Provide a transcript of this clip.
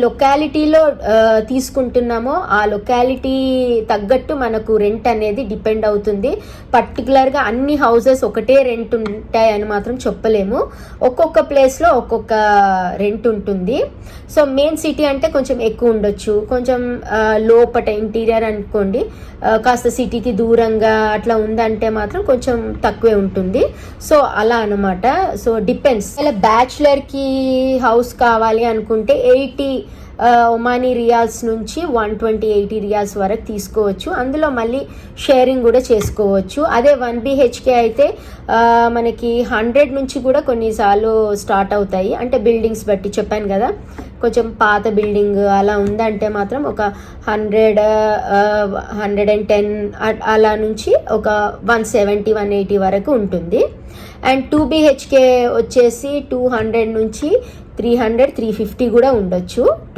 లొకాలిటీలో తీసుకుంటున్నామో ఆ లొకాలిటీ తగ్గట్టు మనకు రెంట్ అనేది డిపెండ్ అవుతుంది. పర్టికులర్గా అన్ని హౌసెస్ ఒకటే రెంట్ ఉంటాయని మాత్రం చెప్పలేము. ఒక్కొక్క ప్లేస్లో ఒక్కొక్క రెంట్ ఉంటుంది. సో మెయిన్ సిటీ అంటే కొంచెం ఎక్కువ ఉండొచ్చు, కొంచెం లోపట ఇంటీరియర్ అనుకోండి కాస్త సిటీకి దూరంగా అట్లా ఉందంటే మాత్రం కొంచెం తక్కువే ఉంటుంది. సో అలా అనమాట. So depends. అలా బ్యాచులర్కి హౌస్ కావాలి అనుకుంటే 80 ఒమానీ రియాల్స్ నుంచి 120-80 రియాల్స్ వరకు తీసుకోవచ్చు. అందులో మళ్ళీ షేరింగ్ కూడా చేసుకోవచ్చు. అదే 1 BHK అయితే మనకి 100 నుంచి కూడా కొన్నిసార్లు స్టార్ట్ అవుతాయి. అంటే బిల్డింగ్స్ బట్టి చెప్పాను కదా, కొంచెం పాత బిల్డింగ్ అలా ఉందంటే మాత్రం ఒక 100-110 అలా నుంచి ఒక 170-180 వరకు ఉంటుంది. అండ్ 2 BHK వచ్చేసి 200 నుంచి 300-350 కూడా ఉండొచ్చు.